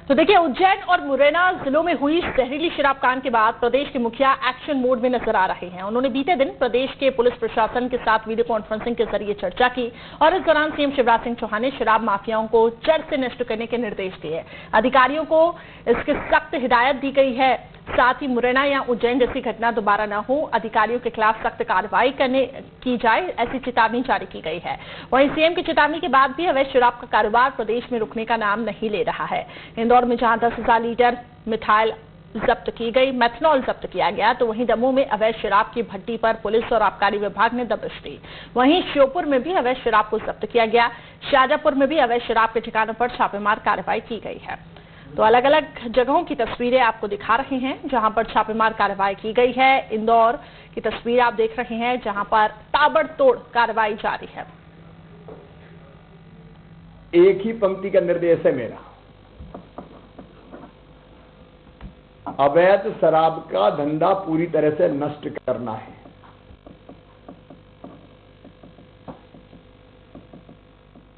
तो देखिए, उज्जैन और मुरैना जिलों में हुई जहरीली शराब कांड के बाद प्रदेश के मुखिया एक्शन मोड में नजर आ रहे हैं। उन्होंने बीते दिन प्रदेश के पुलिस प्रशासन के साथ वीडियो कॉन्फ्रेंसिंग के जरिए चर्चा की और इस दौरान सीएम शिवराज सिंह चौहान ने शराब माफियाओं को जड़ से नष्ट करने के निर्देश दिए। अधिकारियों को इसकी सख्त हिदायत दी गई है। साथ ही मुरैना या उज्जैन जैसी घटना दोबारा न हो, अधिकारियों के खिलाफ सख्त कार्रवाई की जाए, ऐसी चेतावनी जारी की गई है। वहीं सीएम की चेतावनी के बाद भी अवैध शराब का कारोबार प्रदेश में रुकने का नाम नहीं ले रहा है। इंदौर में जहां 10,000 लीटर मिथाइल जब्त की गई, मेथनॉल जब्त किया गया, तो वहीं दमोह में अवैध शराब की भट्टी पर पुलिस और आबकारी विभाग ने दबिश दी। वहीं श्योपुर में भी अवैध शराब को जब्त किया गया। शाजापुर में भी अवैध शराब के ठिकानों पर छापेमार कार्रवाई की गई है। तो अलग अलग जगहों की तस्वीरें आपको दिखा रहे हैं जहां पर छापेमार कार्रवाई की गई है। इंदौर की तस्वीर आप देख रहे हैं जहां पर ताबड़तोड़ कार्रवाई जारी है। एक ही पंक्ति का निर्देश है मेरा, अवैध शराब का धंधा पूरी तरह से नष्ट करना है।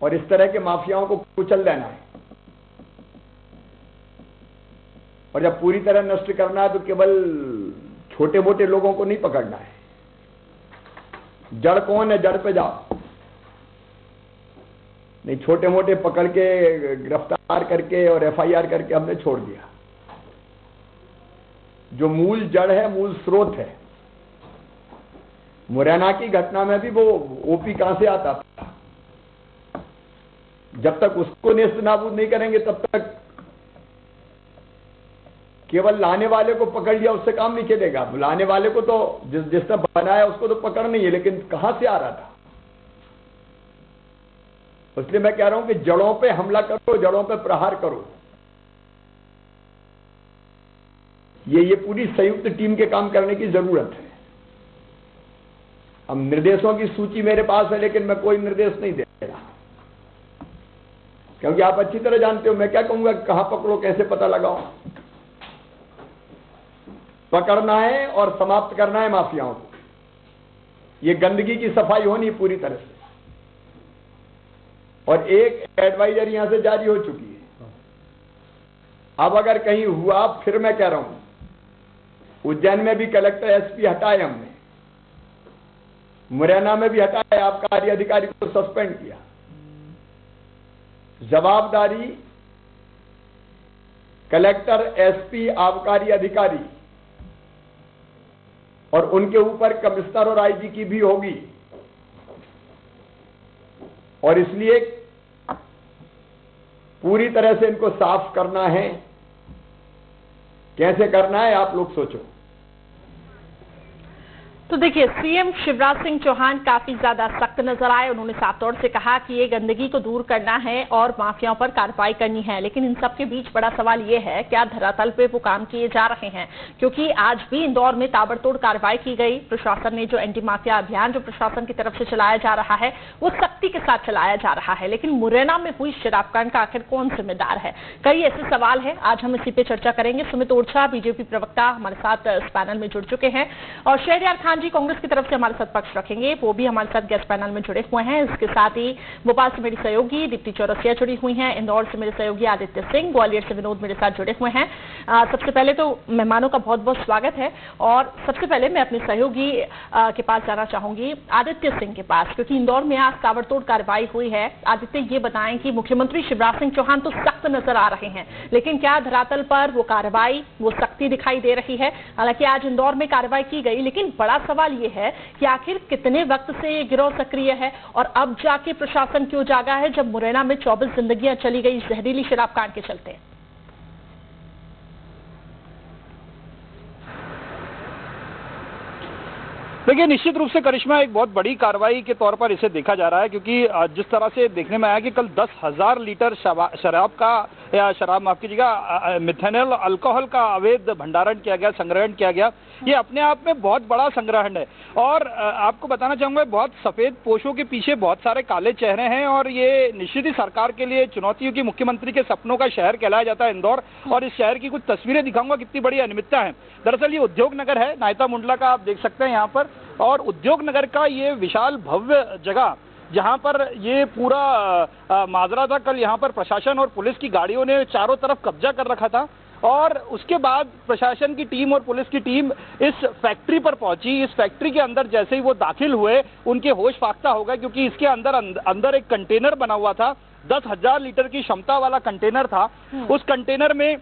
और इस तरह के माफियाओं को कुचल देना है। और जब पूरी तरह नष्ट करना है तो केवल छोटे मोटे लोगों को नहीं पकड़ना है। जड़ कौन है, जड़ पे जाओ। नहीं, छोटे मोटे पकड़ के गिरफ्तार करके और एफआईआर करके हमने छोड़ दिया। जो मूल जड़ है, मूल स्रोत है। मुरैना की घटना में भी वो ओपी कहां से आता था। जब तक उसको नेस्त नाबूद नहीं करेंगे तब तक केवल लाने वाले को पकड़ लिया उससे काम नहीं चलेगा। लाने वाले को तो जिसने बनाया उसको तो पकड़ नहीं है, लेकिन कहां से आ रहा था। इसलिए मैं कह रहा हूं कि जड़ों पे हमला करो, जड़ों पे प्रहार करो। ये पूरी संयुक्त टीम के काम करने की जरूरत है। अब निर्देशों की सूची मेरे पास है, लेकिन मैं कोई निर्देश नहीं दे रहा, क्योंकि आप अच्छी तरह जानते हो। मैं क्या कहूंगा, कहां पकड़ो, कैसे पता लगाओ। पकड़ना है और समाप्त करना है माफियाओं को। ये गंदगी की सफाई होनी पूरी तरह से। और एक एडवाइजरी यहां से जारी हो चुकी है। अब अगर कहीं हुआ, फिर मैं कह रहा हूं, उज्जैन में भी कलेक्टर एसपी हटाए हमने, मुरैना में भी हटाए, आबकारी अधिकारी को सस्पेंड किया। जवाबदारी कलेक्टर, एसपी, आबकारी अधिकारी और उनके ऊपर कमिश्नर और आईजी की भी होगी। और इसलिए पूरी तरह से इनको साफ करना है। कैसे करना है आप लोग सोचो। तो देखिए, सीएम शिवराज सिंह चौहान काफी ज्यादा सख्त नजर आए। उन्होंने साफ तौर से कहा कि ये गंदगी को दूर करना है और माफियाओं पर कार्रवाई करनी है। लेकिन इन सब के बीच बड़ा सवाल ये है, क्या धरातल पे वो काम किए जा रहे हैं? क्योंकि आज भी इंदौर में ताबड़तोड़ कार्रवाई की गई। प्रशासन ने जो एंटी माफिया अभियान जो प्रशासन की तरफ से चलाया जा रहा है, वो सख्ती के साथ चलाया जा रहा है। लेकिन मुरैना में हुई शराब कांड का आखिर कौन जिम्मेदार है? कई ऐसे सवाल है। आज हम इसी पे चर्चा करेंगे। सुमित ओरछा, बीजेपी प्रवक्ता, हमारे साथ इस पैनल में जुड़ चुके हैं और शहरयार खान जी कांग्रेस की तरफ से हमारे साथ पक्ष रखेंगे, वो भी हमारे साथ गेस्ट पैनल में जुड़े हुए हैं। इसके साथ ही भोपाल से मेरी सहयोगी दीप्ति चौरसिया जुड़ी हुई हैं, इंदौर से मेरे सहयोगी आदित्य सिंह, ग्वालियर से विनोद मेरे साथ जुड़े हुए हैं। सबसे पहले तो मेहमानों का बहुत बहुत स्वागत है और सबसे पहले मैं अपने सहयोगी के पास जाना चाहूंगी, आदित्य सिंह के पास, क्योंकि इंदौर में आज ताबड़तोड़ कार्रवाई हुई है। आदित्य, ये बताएं कि मुख्यमंत्री शिवराज सिंह चौहान तो सख्त नजर आ रहे हैं, लेकिन क्या धरातल पर वो कार्रवाई, वो सख्ती दिखाई दे रही है? हालांकि आज इंदौर में कार्रवाई की गई, लेकिन बड़ा सवाल ये है कि आखिर कितने वक्त से ये गिरोह सक्रिय है और अब जाके प्रशासन क्यों जागा है, जब मुरैना में 24 जिंदगियां चली गई जहरीली शराब कांड के चलते? देखिए, निश्चित रूप से करिश्मा एक बहुत बड़ी कार्रवाई के तौर पर इसे देखा जा रहा है, क्योंकि जिस तरह से देखने में आया कि कल 10,000 लीटर शराब का, या शराब माफ कीजिएगा, मिथेनॉल अल्कोहल का अवैध भंडारण किया गया, संग्रहण किया गया। ये अपने आप में बहुत बड़ा संग्रहण है। और आपको बताना चाहूंगा, बहुत सफेद पोशों के पीछे बहुत सारे काले चेहरे हैं और ये निश्चित ही सरकार के लिए चुनौतियों की, मुख्यमंत्री के सपनों का शहर कहलाया जाता है इंदौर। और इस शहर की कुछ तस्वीरें दिखाऊंगा, कितनी बड़ी अनियमितता है। दरअसल ये उद्योग नगर है, नायता मुंडला का आप देख सकते हैं यहाँ पर। और उद्योग नगर का ये विशाल भव्य जगह जहां पर ये पूरा माजरा था। कल यहां पर प्रशासन और पुलिस की गाड़ियों ने चारों तरफ कब्जा कर रखा था और उसके बाद प्रशासन की टीम और पुलिस की टीम इस फैक्ट्री पर पहुंची। इस फैक्ट्री के अंदर जैसे ही वो दाखिल हुए उनके होश फाख्ता हो गए, क्योंकि इसके अंदर एक कंटेनर बना हुआ था। 10,000 लीटर की क्षमता वाला कंटेनर था। उस कंटेनर में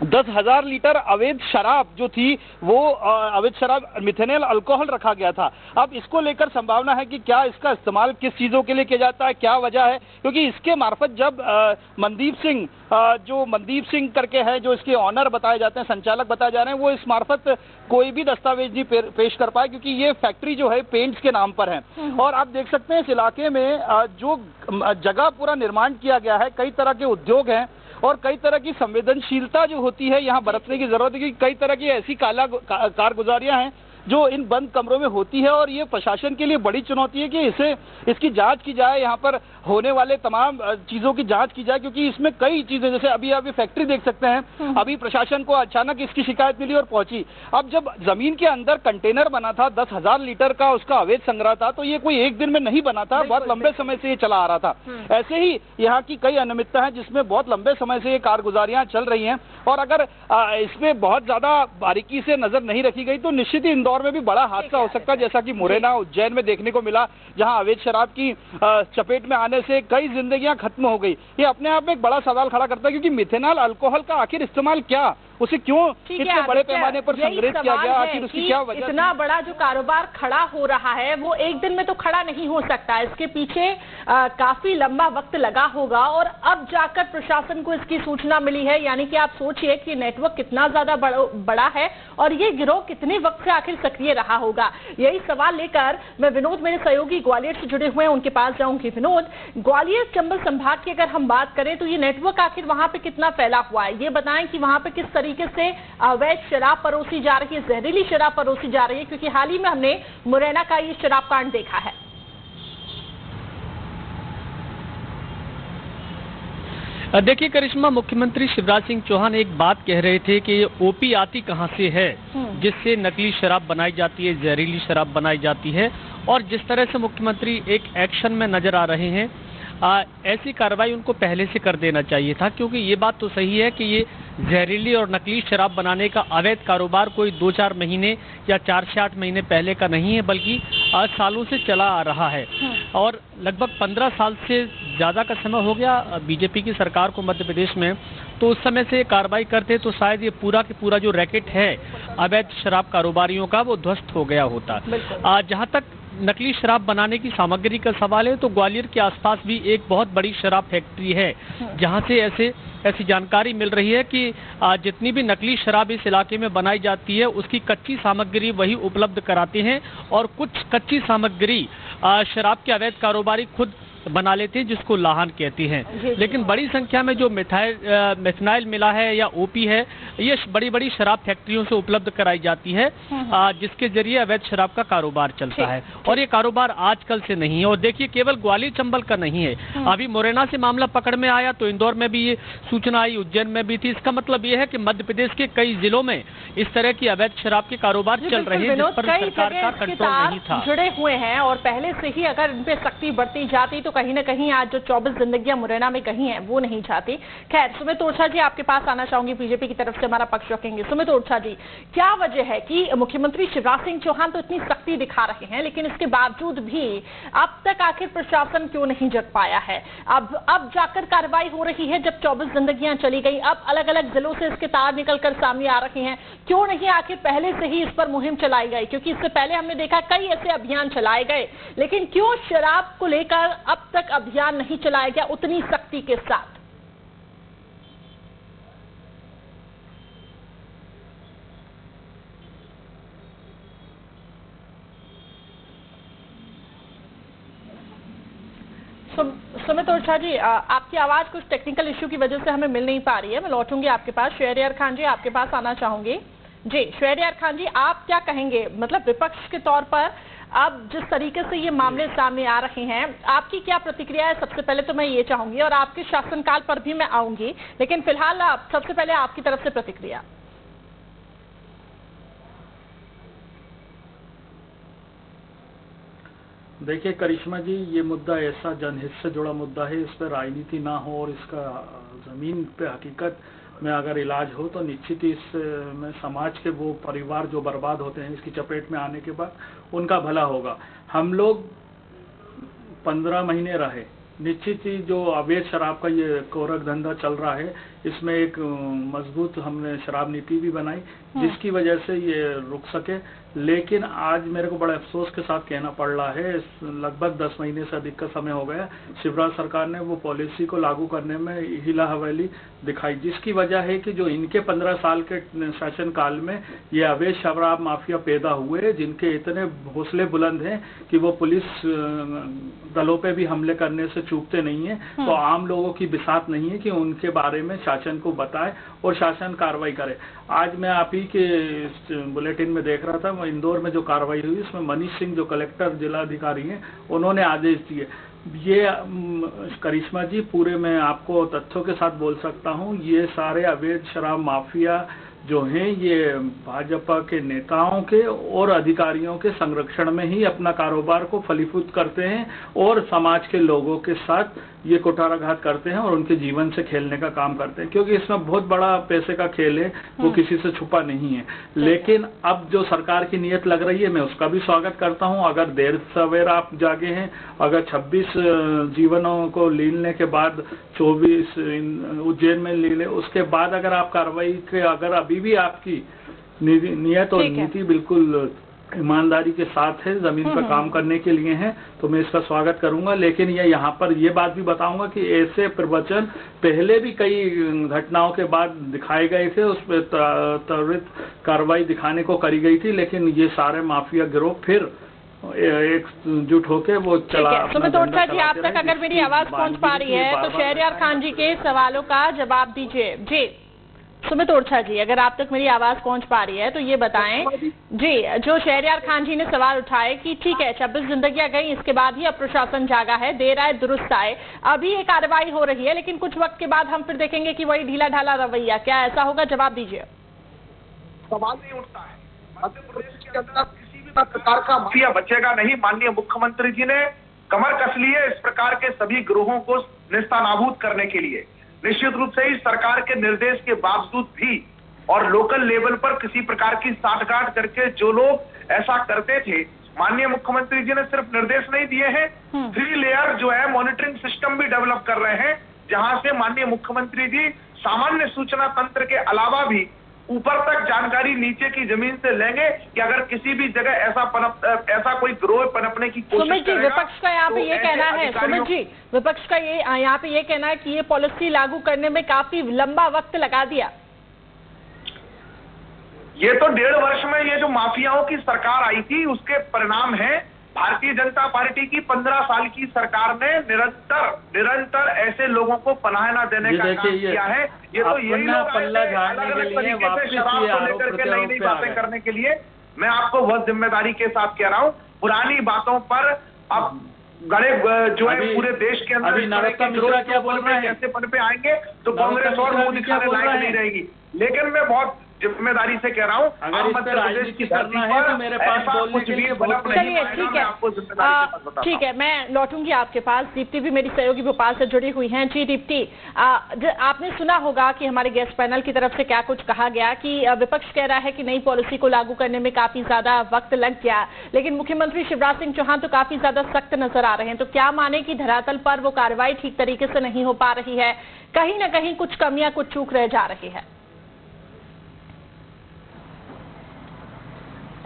10,000 लीटर अवैध शराब जो थी वो अवैध शराब मिथेनॉल अल्कोहल रखा गया था। अब इसको लेकर संभावना है कि क्या इसका इस्तेमाल किस चीजों के लिए किया जाता है, क्या वजह है, क्योंकि इसके मार्फत जब मनदीप सिंह जो मनदीप सिंह करके है, जो इसके ऑनर बताए जाते हैं, संचालक बताए जा रहे हैं, वो इस मार्फत कोई भी दस्तावेज नहीं पेश कर पाए, क्योंकि ये फैक्ट्री जो है पेंट्स के नाम पर है। और आप देख सकते हैं इस इलाके में जो जगह पूरा निर्माण किया गया है, कई तरह के उद्योग हैं और कई तरह की संवेदनशीलता जो होती है यहाँ बरतने की जरूरत है, क्योंकि कई तरह की ऐसी कारगुजारियां हैं जो इन बंद कमरों में होती है और ये प्रशासन के लिए बड़ी चुनौती है कि इसकी जांच की जाए, यहाँ पर होने वाले तमाम चीजों की जांच की जाए, क्योंकि इसमें कई चीजें, जैसे अभी आप ये फैक्ट्री देख सकते हैं, अभी प्रशासन को अचानक इसकी शिकायत मिली और पहुंची। अब जब जमीन के अंदर कंटेनर बना था, 10,000 लीटर का उसका अवैध संग्रह था, तो ये कोई एक दिन में नहीं बना था, बहुत लंबे समय से ये चला आ रहा था। ऐसे ही यहाँ की कई अनियमितता है जिसमें बहुत लंबे समय से ये कारगुजारियां चल रही हैं और अगर इसमें बहुत ज्यादा बारीकी से नजर नहीं रखी गई तो निश्चित ही इंदौर में भी बड़ा हादसा हो सकता है, जैसा कि मुरैना उज्जैन में देखने को मिला, जहां अवैध शराब की चपेट में आने से कई जिंदगियां खत्म हो गई। ये अपने आप में एक बड़ा सवाल खड़ा करता है, क्योंकि मिथेनॉल अल्कोहल का आखिर इस्तेमाल क्या, उसे क्यों इतने बड़े पैमाने पर संग्रहित किया गया, आखिर उसकी क्या वजह? इतना बड़ा जो कारोबार खड़ा हो रहा है वो एक दिन में तो खड़ा नहीं हो सकता, इसके पीछे काफी लंबा वक्त लगा होगा और अब जाकर प्रशासन को इसकी सूचना मिली है। यानी कि आप सोचिए कि नेटवर्क कितना ज्यादा बड़ा है और ये गिरोह कितने वक्त से आखिर सक्रिय रहा होगा। यही सवाल लेकर मैं विनोद, मेरे सहयोगी ग्वालियर से जुड़े हुए हैं, उनके पास जाऊंगी। विनोद, ग्वालियर चंबल संभाग की अगर हम बात करें तो ये नेटवर्क आखिर वहां पे कितना फैला हुआ है, ये बताएं कि वहां पे किस तरीके से अवैध शराब परोसी जा रही है, जहरीली शराब परोसी जा रही है, क्योंकि हाल ही में हमने मुरैना का ये शराब कांड देखा है। देखिए करिश्मा, मुख्यमंत्री शिवराज सिंह चौहान एक बात कह रहे थे कि ये ओपी आती कहां से है जिससे नकली शराब बनाई जाती है, जहरीली शराब बनाई जाती है, और जिस तरह से मुख्यमंत्री एक एक्शन में नजर आ रहे हैं, ऐसी कार्रवाई उनको पहले से कर देना चाहिए था, क्योंकि ये बात तो सही है कि ये जहरीली और नकली शराब बनाने का अवैध कारोबार कोई 2-4 महीने या 4 से 8 महीने पहले का नहीं है, बल्कि आज सालों से चला आ रहा है और लगभग 15 साल से ज़्यादा का समय हो गया बीजेपी की सरकार को मध्य प्रदेश में। तो उस समय से कार्रवाई करते तो शायद ये पूरा के पूरा जो रैकेट है अवैध शराब कारोबारियों का वो ध्वस्त हो गया होता। जहाँ तक नकली शराब बनाने की सामग्री का सवाल है तो ग्वालियर के आसपास भी एक बहुत बड़ी शराब फैक्ट्री है, जहां से ऐसी जानकारी मिल रही है कि जितनी भी नकली शराब इस इलाके में बनाई जाती है उसकी कच्ची सामग्री वही उपलब्ध कराते हैं और कुछ कच्ची सामग्री शराब के अवैध कारोबारी खुद बना लेते हैं, जिसको लाहन कहते हैं। लेकिन बड़ी संख्या में जो मिथेनॉल मिला है या ओपी है, ये बड़ी बड़ी शराब फैक्ट्रियों से उपलब्ध कराई जाती है, जिसके जरिए अवैध शराब का कारोबार चलता है और ये कारोबार आजकल से नहीं है। और देखिए केवल ग्वालियर चंबल का नहीं है, अभी मुरैना से मामला पकड़ में आया तो इंदौर में भी ये सूचना आई, उज्जैन में भी थी। इसका मतलब ये है कि मध्य प्रदेश के कई जिलों में इस तरह की अवैध शराब के कारोबार चल रहे हैं, जिस पर सरकार का कंट्रोल नहीं था। जुड़े हुए हैं और पहले से ही अगर इन पे सख्ती बढ़ती जाती तो कहीं ना कहीं आज जो 24 जिंदगियां मुरैना में कहीं हैं वो नहीं चाहती। खैर, सुमित ओरछा जी आपके पास आना चाहूंगी, बीजेपी की तरफ से हमारा पक्ष रखेंगे। सुमित ओरछा जी, क्या वजह है कि मुख्यमंत्री शिवराज सिंह चौहान तो इतनी सख्ती दिखा रहे हैं, लेकिन इसके बावजूद भी अब तक आखिर प्रशासन क्यों नहीं जग पाया है? अब जाकर कार्रवाई हो रही है, जब 24 जिंदगियां चली गई, अब अलग अलग जिलों से इसके तार निकलकर सामने आ रहे हैं, क्यों नहीं आखिर पहले से ही इस पर मुहिम चलाई गई? क्योंकि इससे पहले हमने देखा कई ऐसे अभियान चलाए गए, लेकिन क्यों शराब को लेकर अब तक अभियान नहीं चलाया गया उतनी सख्ती के साथ? सुमित ओरछा जी, आपकी आवाज कुछ टेक्निकल इश्यू की वजह से हमें मिल नहीं पा रही है, मैं लौटूंगी आपके पास। शहरयार खान जी आपके पास आना चाहूंगी। जी शहरयार खान जी, आप क्या कहेंगे, मतलब विपक्ष के तौर पर अब जिस तरीके से ये मामले सामने आ रहे हैं, आपकी क्या प्रतिक्रिया है? सबसे पहले तो मैं ये चाहूंगी और आपके शासनकाल पर भी मैं आऊंगी, लेकिन फिलहाल सबसे पहले आपकी तरफ से प्रतिक्रिया। देखिए करिश्मा जी, ये मुद्दा ऐसा जनहित से जुड़ा मुद्दा है, इस पर राजनीति ना हो और इसका जमीन पे हकीकत में अगर इलाज हो तो निश्चित ही इसमें समाज के वो परिवार जो बर्बाद होते हैं इसकी चपेट में आने के बाद उनका भला होगा। हम लोग 15 महीने रहे, निश्चित ही जो अवैध शराब का ये कोरक धंधा चल रहा है इसमें एक मजबूत हमने शराब नीति भी बनाई जिसकी वजह से ये रुक सके। लेकिन आज मेरे को बड़े अफसोस के साथ कहना पड़ रहा है, लगभग 10 महीने से अधिक का समय हो गया, शिवराज सरकार ने वो पॉलिसी को लागू करने में हिला हवेली दिखाई, जिसकी वजह है कि जो इनके 15 साल के शासन काल में ये अवैध शराब माफिया पैदा हुए जिनके इतने हौसले बुलंद हैं कि वो पुलिस दलों पे भी हमले करने से चूकते नहीं है। तो आम लोगों की बिसात नहीं है कि उनके बारे में शासन को बताए और शासन कार्रवाई करे। आज मैं आप ही के बुलेटिन में देख रहा था, इंदौर में जो कार्रवाई हुई इसमें मनीष सिंह जो कलेक्टर जिला अधिकारी हैं उन्होंने आदेश दिए। ये करिश्मा जी पूरे मैं आपको तथ्यों के साथ बोल सकता हूँ, ये सारे अवैध शराब माफिया जो हैं ये भाजपा के नेताओं के और अधिकारियों के संरक्षण में ही अपना कारोबार को फलीभूत करते हैं और समाज के लोगों के साथ ये कुठाराघात करते हैं और उनके जीवन से खेलने का काम करते हैं, क्योंकि इसमें बहुत बड़ा पैसे का खेल है, वो किसी से छुपा नहीं है। लेकिन अब जो सरकार की नीयत लग रही है मैं उसका भी स्वागत करता हूं। अगर देर सवेर आप जागे हैं, अगर 26 जीवनों को लीलने के बाद 24 उज्जैन में लीले, उसके बाद अगर आप कार्रवाई के अगर अभी भी आपकी नीयत और नीति बिल्कुल ईमानदारी के साथ है, जमीन पर काम करने के लिए हैं, तो मैं इसका स्वागत करूंगा। लेकिन ये यहाँ पर ये बात भी बताऊंगा कि ऐसे प्रवचन पहले भी कई घटनाओं के बाद दिखाए गए थे, उस पर त्वरित कार्रवाई दिखाने को करी गई थी, लेकिन ये सारे माफिया गिरोह फिर एकजुट होके वो चला। सुमित ओरछा जी, आप तक अगर मेरी आवाज पहुंच पा रही है तो शहरयार खान जी के सवालों का जवाब दीजिए। जी सुमित ओरछा जी, अगर आप तक मेरी आवाज पहुंच पा रही है तो ये बताएं जी, जो शहरयार खान जी ने सवाल उठाए कि ठीक है 26 जिंदगियां गई, इसके बाद ही अब प्रशासन जागा है, देर आए दुरुस्त आए, अभी ये कार्रवाई हो रही है, लेकिन कुछ वक्त के बाद हम फिर देखेंगे कि वही ढीला ढाला रवैया, क्या ऐसा होगा? जवाब दीजिए। सवाल नहीं उठता है, मध्य प्रदेश के अंदर किसी भी प्रकार का माफिया बचेगा नहीं। माननीय मुख्यमंत्री जी ने कमर कस ली है इस प्रकार के सभी गिरोहों को नेस्तनाबूद करने के लिए। निश्चित रूप से ही सरकार के निर्देश के बावजूद भी और लोकल लेवल पर किसी प्रकार की साठगांठ करके जो लोग ऐसा करते थे, माननीय मुख्यमंत्री जी ने सिर्फ निर्देश नहीं दिए हैं, 3 लेयर जो है मॉनिटरिंग सिस्टम भी डेवलप कर रहे हैं, जहां से माननीय मुख्यमंत्री जी सामान्य सूचना तंत्र के अलावा भी ऊपर तक जानकारी नीचे की जमीन से लेंगे कि अगर किसी भी जगह ऐसा कोई गिरोह पनपने की कोशिश सुमित जी, विपक्ष का यहाँ पे ये कहना है, सुमित जी विपक्ष का ये यहाँ पे ये कहना है कि ये पॉलिसी लागू करने में काफी लंबा वक्त लगा दिया। ये तो 1.5 वर्ष में ये जो माफियाओं की सरकार आई थी उसके परिणाम है। भारतीय जनता पार्टी की 15 साल की सरकार ने निरंतर ऐसे लोगों को पनाह न देने का काम किया है। ये तो यही लोग पल्ला झाड़ने के लिए वापस शराब को लेकर के नई नई बातें करने के लिए, मैं आपको बहुत जिम्मेदारी के साथ कह रहा हूँ, पुरानी बातों पर अब गड़े जो है पूरे देश के अंदर क्या बोल रहे हैं, कैसे पन पे आएंगे तो कांग्रेस और मुंह दिखाने लायक नहीं रहेगी। लेकिन मैं बहुत जिम्मेदारी से कह रहा हूँ, अगर इस पर राजनीति करना है तो मेरे पास बोलने के लिए बहुत चलिए ठीक है, मैं लौटूंगी आपके पास। दीप्ति भी मेरी सहयोगी भोपाल से जुड़ी हुई हैं। जी दीप्ति, आपने सुना होगा कि हमारे गेस्ट पैनल की तरफ से क्या कुछ कहा गया कि विपक्ष कह रहा है कि नई पॉलिसी को लागू करने में काफी ज्यादा वक्त लग गया, लेकिन मुख्यमंत्री शिवराज सिंह चौहान तो काफी ज्यादा सख्त नजर आ रहे हैं। तो क्या माने कि धरातल पर वो कार्रवाई ठीक तरीके से नहीं हो पा रही है, कहीं ना कहीं कुछ कमियां कुछ चूक रह जा रही है?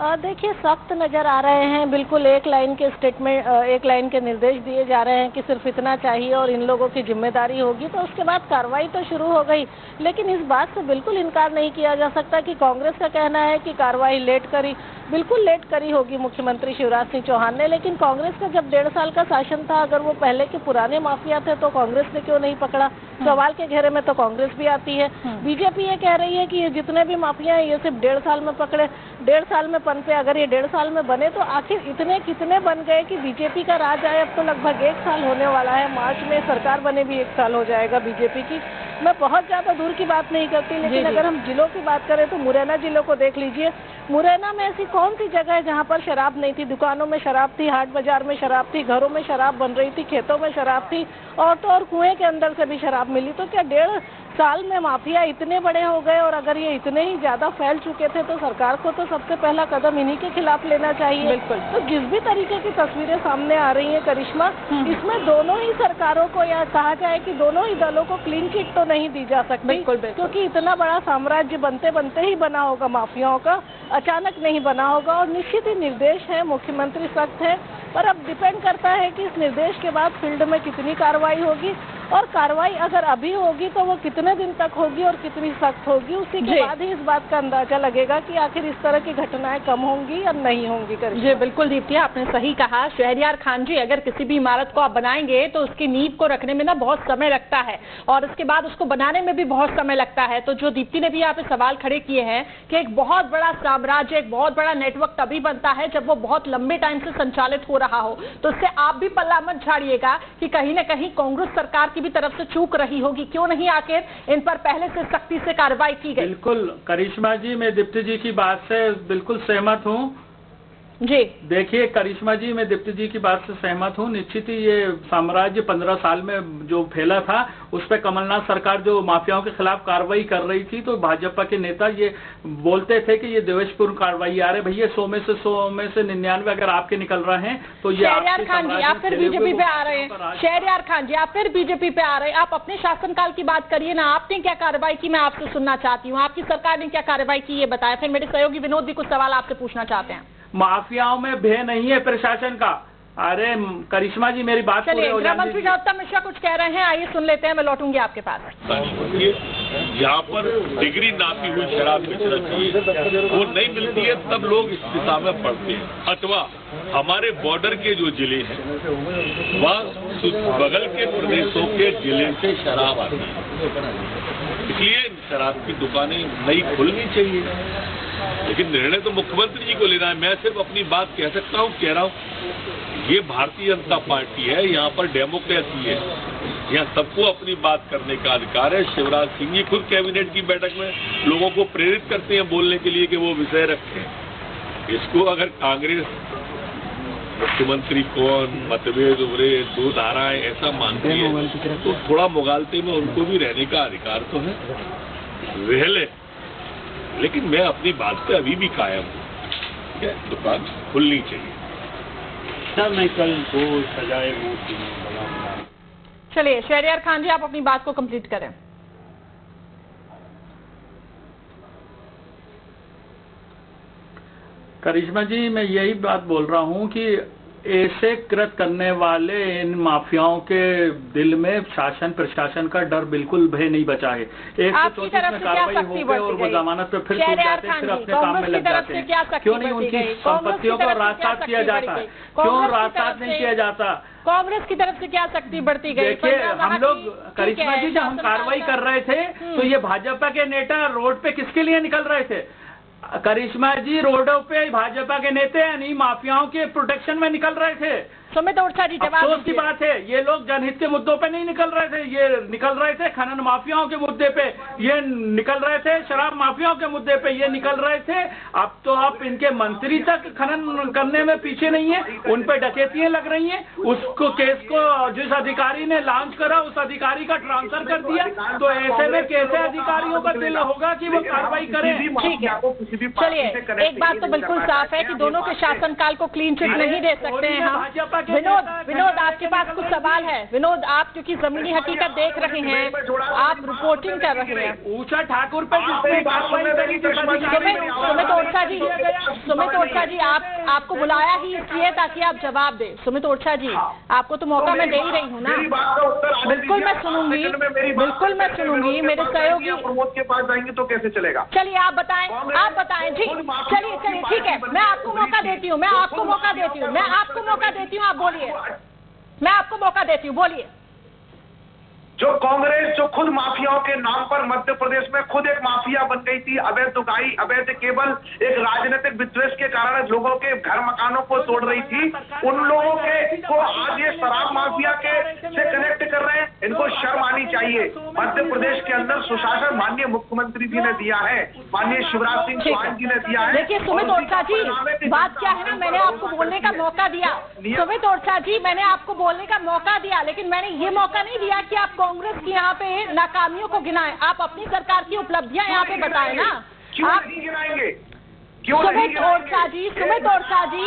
देखिए, सख्त नजर आ रहे हैं, बिल्कुल एक लाइन के स्टेटमेंट, एक लाइन के निर्देश दिए जा रहे हैं कि सिर्फ इतना चाहिए और इन लोगों की जिम्मेदारी होगी, तो उसके बाद कार्रवाई तो शुरू हो गई। लेकिन इस बात से बिल्कुल इनकार नहीं किया जा सकता कि कांग्रेस का कहना है कि कार्रवाई लेट करी, बिल्कुल लेट करी होगी मुख्यमंत्री शिवराज सिंह चौहान ने। लेकिन कांग्रेस का जब 1.5 साल का शासन था, अगर वो पहले के पुराने माफिया थे तो कांग्रेस ने क्यों नहीं पकड़ा? सवाल के घेरे में तो कांग्रेस भी आती है। बीजेपी ये कह रही है कि ये जितने भी माफिया हैं ये सिर्फ 1.5 साल में पन पे अगर ये 1.5 साल में बने तो आखिर इतने कितने बन गए कि बीजेपी का राज आए। अब तो लगभग 1 साल होने वाला है, मार्च में सरकार बने भी 1 साल हो जाएगा बीजेपी की। मैं बहुत ज़्यादा दूर की बात नहीं करती, लेकिन अगर हम जिलों की बात करें तो मुरैना जिलों को देख लीजिए। मुरैना में ऐसी कौन सी जगह है जहाँ पर शराब नहीं थी? दुकानों में शराब थी, हाट बाजार में शराब थी, घरों में शराब बन रही थी, खेतों में शराब थी, और तो और कुएं के अंदर से भी शराब मिली। तो क्या 1.5 साल में माफिया इतने बड़े हो गए? और अगर ये इतने ही ज्यादा फैल चुके थे तो सरकार को तो सबसे पहला कदम इन्हीं के खिलाफ लेना चाहिए। बिल्कुल। तो जिस भी तरीके की तस्वीरें सामने आ रही हैं करिश्मा, इसमें दोनों ही सरकारों को, या कहा जाए कि दोनों ही दलों को क्लीन चिट तो नहीं दी जा सकती। बिल्कुल। क्योंकि इतना बड़ा साम्राज्य बनते बनते ही बना होगा माफियाओं का, अचानक नहीं बना होगा। और निश्चित ही निर्देश है, मुख्यमंत्री सख्त है, पर अब डिपेंड करता है कि इस निर्देश के बाद फील्ड में कितनी कार्रवाई होगी, और कार्रवाई अगर अभी होगी तो वो कितने दिन तक होगी और कितनी सख्त होगी। उसी के बाद ही इस बात का अंदाजा लगेगा कि आखिर इस तरह की घटनाएं कम होंगी या नहीं होंगी। जी बिल्कुल दीप्ति, आपने सही कहा। शहरयार खान जी, अगर किसी भी इमारत को आप बनाएंगे तो उसकी नींव को रखने में ना बहुत समय लगता है, और उसके बाद उसको बनाने में भी बहुत समय लगता है। तो जो दीप्ति ने भी यहाँ पे सवाल खड़े किए हैं कि एक बहुत बड़ा साम्राज्य, एक बहुत बड़ा नेटवर्क तभी बनता है जब वो बहुत लंबे टाइम से संचालित हो रहा हो। तो उससे आप भी पल्ला मत झाड़िएगा कि कहीं ना कहीं कांग्रेस सरकार की भी तरफ से चूक रही होगी। क्यों नहीं आखिर इन पर पहले से सख्ती से कार्रवाई की गई? बिल्कुल करिश्मा जी, मैं दीप्ति जी की बात से बिल्कुल सहमत हूँ। जी देखिए करिश्मा जी, मैं दीप्ति जी की बात से सहमत हूँ। निश्चित ही ये साम्राज्य 15 साल में जो फैला था, उस पर कमलनाथ सरकार जो माफियाओं के खिलाफ कार्रवाई कर रही थी, तो भाजपा के नेता ये बोलते थे कि ये द्वेषपूर्ण कार्रवाई आ रही। भैया 100 में से 99 अगर आपके निकल रहे हैं तो ये शहरयार खान जी, आप फिर बीजेपी पे आ रहे हैं। शहरयार खान जी, आप फिर बीजेपी पे आ रहे हैं। आप अपने शासनकाल की बात करिए ना, आपने क्या कार्रवाई की, मैं आपसे सुनना चाहती हूँ। आपकी सरकार ने क्या कार्रवाई की ये बताएं, फिर मेरे सहयोगी विनोद भी कुछ सवाल आपसे पूछना चाहते हैं। माफियाओं में भय नहीं है प्रशासन का। अरे करिश्मा जी, मेरी बात चलिए, गृह मंत्री नरोत्तम मिश्रा कुछ कह रहे हैं, आइए सुन लेते हैं। मैं लौटूंगी आपके पास। यहाँ पर डिग्री नापी हुई शराब बेच रखी है, वो नहीं मिलती है, तब लोग इस दिशा में बढ़ते हैं। अथवा हमारे बॉर्डर के जो जिले हैं, वह बगल के प्रदेशों के जिले से शराब आती है, इसलिए शराब की दुकानें नई खुलनी चाहिए। लेकिन निर्णय तो मुख्यमंत्री जी को लेना है। मैं सिर्फ अपनी बात कह सकता हूँ, कह रहा हूँ, ये भारतीय जनता पार्टी है, यहाँ पर डेमोक्रेसी है, यहाँ सबको अपनी बात करने का अधिकार है। शिवराज सिंह जी खुद कैबिनेट की बैठक में लोगों को प्रेरित करते हैं बोलने के लिए कि वो विषय रखें। इसको अगर कांग्रेस मुख्यमंत्री कौन, मतभेद उभरे, 2 धाराएं ऐसा मानती है, तो थोड़ा मुगालते में उनको भी रहने का अधिकार तो है, वहले। लेकिन मैं अपनी बात पे अभी भी कायम हूँ, दुकान खुलनी चाहिए। सर मैं कल को सजाए मूर्ति। चलिए शहरयार खान जी, आप अपनी बात को कंप्लीट करें। करिश्मा जी, मैं यही बात बोल रहा हूँ कि ऐसे कृत करने वाले इन माफियाओं के दिल में शासन प्रशासन का डर बिल्कुल भय नहीं बचा है। 134 में कार्रवाई हो गई और वो जमानत पे फिर छूट जाते हैं, फिर अपने काम में लग जाते हैं। क्यों नहीं उनकी संपत्तियों को रास्तात किया जाता है? क्यों रास्तात नहीं किया जाता? कांग्रेस की तरफ से क्या सख्ती बढ़ती गई? देखिए, हम लोग करिश्मा जी, जब हम कार्रवाई कर रहे थे तो ये भाजपा के नेता रोड पे किसके लिए निकल रहे थे? करिश्मा जी, रोडों पे भाजपा के नेता यानी माफियाओं के प्रोटेक्शन में निकल रहे थे। सुमित ओरछा जी, जवाब अफसोस की बात है, ये लोग जनहित के मुद्दों पे नहीं निकल रहे थे, ये निकल रहे थे खनन माफियाओं के मुद्दे पे, ये निकल रहे थे शराब माफियाओं के मुद्दे पे, ये निकल रहे थे। अब तो आप इनके मंत्री तक खनन करने में पीछे नहीं है, उन पे डकैतियां लग रही हैं। उसको केस को जिस अधिकारी ने लॉन्च करा, उस अधिकारी का ट्रांसफर कर दिया। तो ऐसे में कैसे अधिकारियों का दिल होगा कि वो कार्रवाई करें? ठीक है, चलिए, एक बात तो बिल्कुल साफ है कि दोनों के शासनकाल को क्लीन चिट नहीं दे सकते हैं हम। विनोद, आपके पास कुछ सवाल है? विनोद, आप क्योंकि जमीनी हकीकत देख रहे हैं, आप रिपोर्टिंग कर रहे हैं। ऊषा ठाकुर पे सुमित ओरछा जी, आपको बुलाया ही इसलिए ताकि आप जवाब दें। सुमित ओरछा जी, आपको तो मौका मैं दे ही रही हूँ ना। बिल्कुल मैं सुनूंगी, बिल्कुल मैं सुनूंगी। मेरे सहयोगी प्रमोद के पास जाएंगे तो कैसे चलेगा? चलिए आप बताएं, ठीक, चलिए ठीक है, मैं आपको मौका देती हूँ, मैं आपको मौका देती हूँ, आप बोलिए, मैं आपको मौका देती हूँ, बोलिए। जो कांग्रेस जो खुद माफियाओं के नाम पर मध्य प्रदेश में खुद एक माफिया बन गई थी, अवैध उगाई, अवैध केबल, एक राजनीतिक विद्वेष के कारण लोगों के घर मकानों को तोड़ रही थी, उन लोगों के को आज ये शराब माफिया के से कनेक्ट कर रहे हैं। इनको शर्म आनी चाहिए। मध्य प्रदेश के अंदर सुशासन माननीय मुख्यमंत्री जी ने दिया है, माननीय शिवराज सिंह चौहान जी ने दिया है। देखिए सुमित ओरछा जी, बात क्या है ना, मैंने आपको बोलने का मौका दिया। सुमित ओरछा जी, मैंने आपको बोलने का मौका दिया, लेकिन मैंने ये मौका नहीं दिया कि आप कांग्रेस की यहाँ पे नाकामियों को गिनाएं। आप अपनी सरकार की उपलब्धियां यहाँ पे बताएं ना। आप नहीं गिनाएंगे? सुमित ओरछा जी, सुमित ओरछा जी,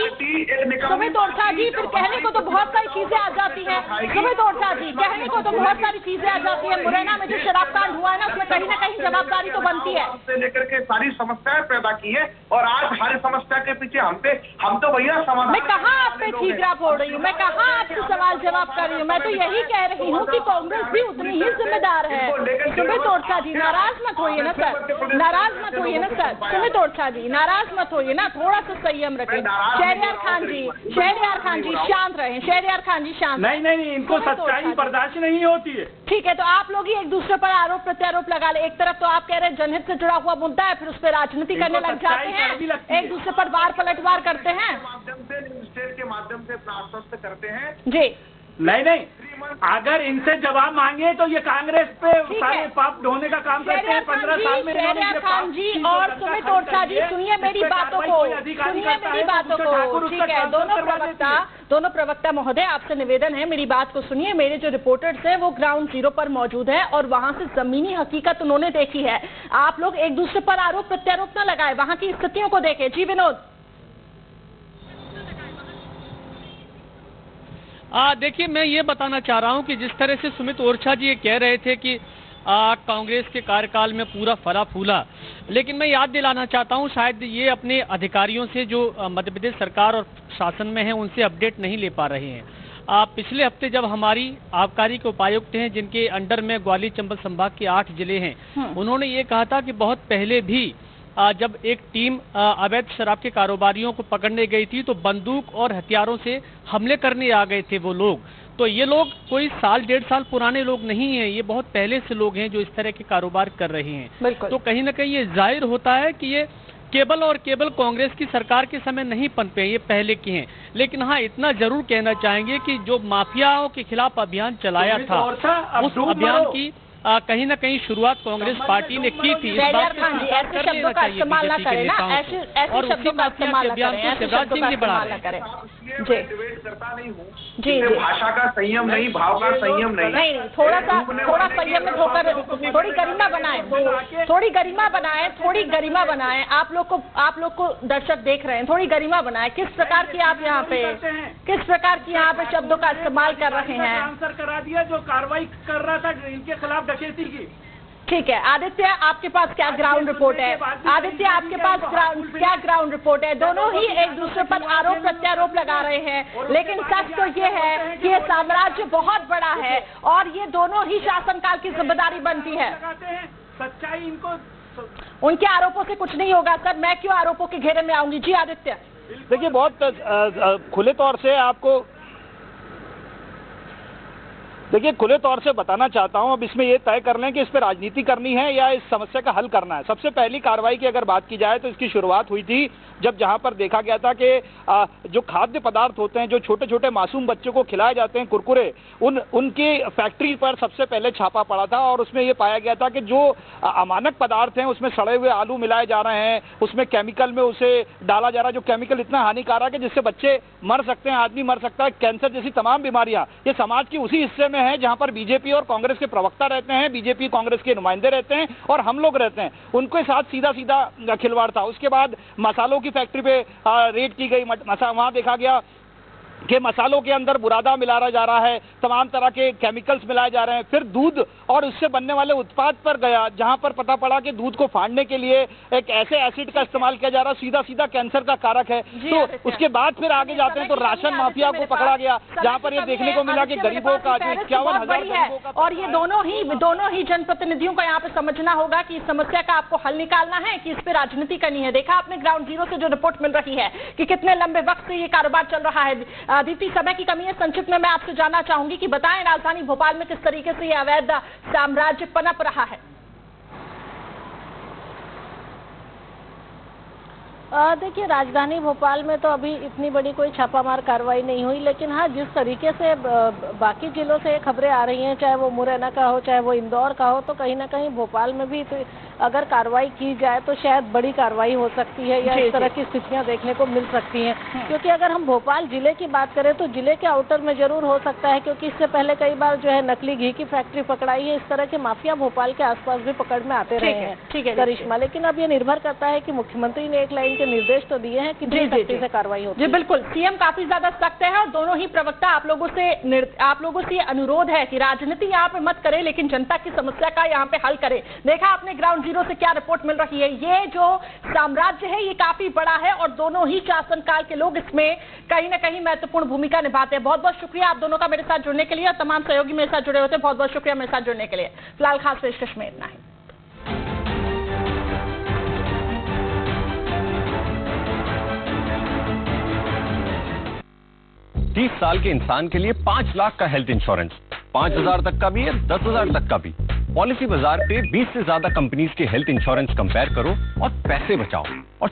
सुमित ओरछा जी, फिर कहने को तो बहुत सारी चीजें आ जाती हैं। सुमित ओरछा जी, कहने को तो बहुत सारी चीजें आ जाती हैं। मुरैना में जो शराब कांड हुआ है ना, उसमें कहीं ना कहीं जवाबदारी तो बनती है। से लेकर के सारी समस्याएं पैदा की है और आज हर समस्या के पीछे हम तो भैया समाधान। मैं कहाँ आप पे ठीकरा फोड़ रही हूँ, मैं कहाँ आपसे सवाल जवाब कर रही हूँ। मैं तो यही कह रही हूँ कि कांग्रेस भी उतनी ही जिम्मेदार है। सुमित ओरछा जी, नाराज मत होइए ना सर, नाराज मत होइए ना सर। सुमित ओरछा जी, नाराज मत होइए ना, थोड़ा सा संयम रखें। शहरयार खान जी, शहरयार खान जी शांत रहें। शहरयार खान जी शांत। नहीं, इनको सच्चाई बर्दाश्त नहीं होती है। ठीक है, तो आप लोग ही एक दूसरे पर आरोप प्रत्यारोप लगा ले। एक तरफ तो आप कह रहे हैं जनहित से जुड़ा हुआ मुद्दा है, फिर उस पर राजनीति करने लग जाते हैं, एक दूसरे पर वार पलटवार करते हैं, माध्यम से न्यूज स्टेट के माध्यम से आश्वस्त करते हैं जी। नहीं, अगर इनसे जवाब मांगे तो ये कांग्रेस पे सारे पाप ढोने का काम करते हैं। 15 साल में शहरयार खान जी और सुमित ओरछा जी, सुनिए मेरी बातों को, सुनिए मेरी बातों को। ठीक है, दोनों प्रवक्ता महोदय, आपसे निवेदन है, मेरी बात को सुनिए। मेरे जो रिपोर्टर्स हैं वो ग्राउंड जीरो पर मौजूद है और वहां से जमीनी हकीकत उन्होंने देखी है। आप लोग एक दूसरे पर आरोप प्रत्यारोप न लगाए, वहां की स्थितियों को देखें। जी विनोद। देखिए, मैं ये बताना चाह रहा हूं कि जिस तरह से सुमित ओरछा जी ये कह रहे थे कि कांग्रेस के कार्यकाल में पूरा फला फूला, लेकिन मैं याद दिलाना चाहता हूं, शायद ये अपने अधिकारियों से जो मध्य प्रदेश सरकार और शासन में है उनसे अपडेट नहीं ले पा रहे हैं। पिछले हफ्ते जब हमारी आबकारी के उपायुक्त हैं जिनके अंडर में ग्वालियर चंबल संभाग के 8 जिले हैं, उन्होंने ये कहा था कि बहुत पहले भी जब एक टीम अवैध शराब के कारोबारियों को पकड़ने गई थी तो बंदूक और हथियारों से हमले करने आ गए थे वो लोग। तो ये लोग कोई साल 1.5 साल पुराने लोग नहीं हैं, ये बहुत पहले से लोग हैं जो इस तरह के कारोबार कर रहे हैं। तो कहीं ना कहीं ये जाहिर होता है कि ये केवल कांग्रेस की सरकार के समय नहीं पनपे, ये पहले के हैं। लेकिन हाँ, इतना जरूर कहना चाहेंगे कि जो माफियाओं के खिलाफ अभियान चलाया था, उस अभियान की कहीं ना कहीं शुरुआत कांग्रेस पार्टी ने की थी। शहरयार खान जी, ऐसे शब्दों का इस्तेमाल ना करें ना, ऐसे शब्दों का इस्तेमाल ना करें, ऐसे शब्दों का इस्तेमाल ना करें। जी, करता नहीं हूँ जी, भाषा का संयम नहीं, भाव का संयम नहीं, थोड़ा संयमित होकर थोड़ी गरिमा बनाएं, थोड़ी गरिमा बनाएं। आप लोग को दर्शक देख रहे हैं, थोड़ी गरिमा बनाएं। किस प्रकार की आप यहाँ पे शब्दों का इस्तेमाल कर रहे हैं? आंसर करा दिया जो कार्रवाई कर रहा था इनके खिलाफ डकैती की। ठीक है आदित्य, आपके पास क्या ग्राउंड रिपोर्ट है? आदित्य, आपके पास क्या ग्राउंड रिपोर्ट है? दोनों ही एक दूसरे पर आरोप प्रत्यारोप लगा रहे हैं, लेकिन सच तो ये है कि ये साम्राज्य बहुत बड़ा है और ये दोनों ही शासनकाल की जिम्मेदारी बनती है। सच्चाई इनको, उनके आरोपों से कुछ नहीं होगा सर, मैं क्यों आरोपों के घेरे में आऊंगी? जी आदित्य। देखिए, बहुत खुले तौर से आपको खुले तौर से बताना चाहता हूं। अब इसमें ये तय कर लें कि इस पर राजनीति करनी है या इस समस्या का हल करना है। सबसे पहली कार्रवाई की अगर बात की जाए तो इसकी शुरुआत हुई थी जब जहां पर देखा गया था कि जो खाद्य पदार्थ होते हैं, जो छोटे छोटे मासूम बच्चों को खिलाए जाते हैं कुरकुरे, उनकी फैक्ट्री पर सबसे पहले छापा पड़ा था और उसमें ये पाया गया था कि जो अमानक पदार्थ हैं उसमें सड़े हुए आलू मिलाए जा रहे हैं, उसमें केमिकल में उसे डाला जा रहा है, जो केमिकल इतना हानिकारक है जिससे बच्चे मर सकते हैं, आदमी मर सकता है, कैंसर जैसी तमाम बीमारियां। ये समाज की उसी हिस्से में है जहां पर बीजेपी और कांग्रेस के प्रवक्ता रहते हैं, बीजेपी कांग्रेस के नुमाइंदे रहते हैं और हम लोग रहते हैं, उनके साथ सीधा सीधा खिलवाड़ था। उसके बाद मसालों की फैक्ट्री पे रेड की गई, वहां देखा गया कि मसालों के अंदर बुरादा मिलाया जा रहा है, तमाम तरह के केमिकल्स मिलाए जा रहे हैं। फिर दूध और उससे बनने वाले उत्पाद पर गया जहां पर पता पड़ा कि दूध को फाड़ने के लिए एक ऐसे एसिड का इस्तेमाल किया जा रहा है सीधा सीधा कैंसर का कारक है। तो उसके बाद फिर आगे जाते हैं तो राशन माफिया को पकड़ा गया जहां पर यह देखने को मिला कि गरीबों का 51,000 और ये दोनों ही जनप्रतिनिधियों को यहाँ पे समझना होगा कि इस समस्या का आपको हल निकालना है कि इस पे राजनीति करनी है। देखा आपने ग्राउंड जीरो से जो रिपोर्ट मिल रही है कि कितने लंबे वक्त से ये कारोबार चल रहा है। दीप्ति, समय की कमी है, संक्षिप्त में मैं आपसे जानना चाहूंगी कि बताएं राजधानी भोपाल में किस तरीके से ये अवैध साम्राज्य पनप रहा है। देखिए, राजधानी भोपाल में तो अभी इतनी बड़ी कोई छापामार कार्रवाई नहीं हुई, लेकिन हाँ, जिस तरीके से बाकी जिलों से खबरें आ रही हैं, चाहे वो मुरैना का हो, चाहे वो इंदौर का हो, तो कहीं ना कहीं भोपाल में भी तो अगर कार्रवाई की जाए तो शायद बड़ी कार्रवाई हो सकती है या इस तरह की स्थितियां देखने को मिल सकती हैं। क्योंकि अगर हम भोपाल जिले की बात करें तो जिले के आउटर में जरूर हो सकता है, क्योंकि इससे पहले कई बार जो है नकली घी की फैक्ट्री पकड़ाई है, इस तरह के माफिया भोपाल के आसपास भी पकड़ में आते रहे हैं। ठीक है करिश्मा, लेकिन अब ये निर्भर करता है कि मुख्यमंत्री ने एक लाइन के निर्देश तो दिए हैं कि सख्ती से कार्रवाई होती है। जी बिल्कुल, सीएम काफी ज्यादा सख्त है और दोनों ही प्रवक्ता आप लोगों से अनुरोध है कि राजनीति यहाँ पे मत करें, लेकिन जनता की समस्या का यहाँ पे हल करें। देखा आपने ग्राउंड जीरो से क्या रिपोर्ट मिल रही है। ये जो साम्राज्य है ये काफी बड़ा है और दोनों ही शासनकाल के लोग इसमें कहीं ना कहीं महत्वपूर्ण भूमिका निभाते हैं। बहुत बहुत शुक्रिया आप दोनों का मेरे साथ जुड़ने के लिए और तमाम सहयोगी मेरे साथ जुड़े होते हैं, बहुत बहुत शुक्रिया मेरे साथ जुड़ने के लिए। फिलहाल खास पेशकश में इतना ही। 30 साल के इंसान के लिए 5 लाख का हेल्थ इंश्योरेंस, 5,000 तक का भी है, 10,000 तक का भी। पॉलिसी बाजार पे 20 से ज्यादा कंपनीज के हेल्थ इंश्योरेंस कंपेयर करो और पैसे बचाओ और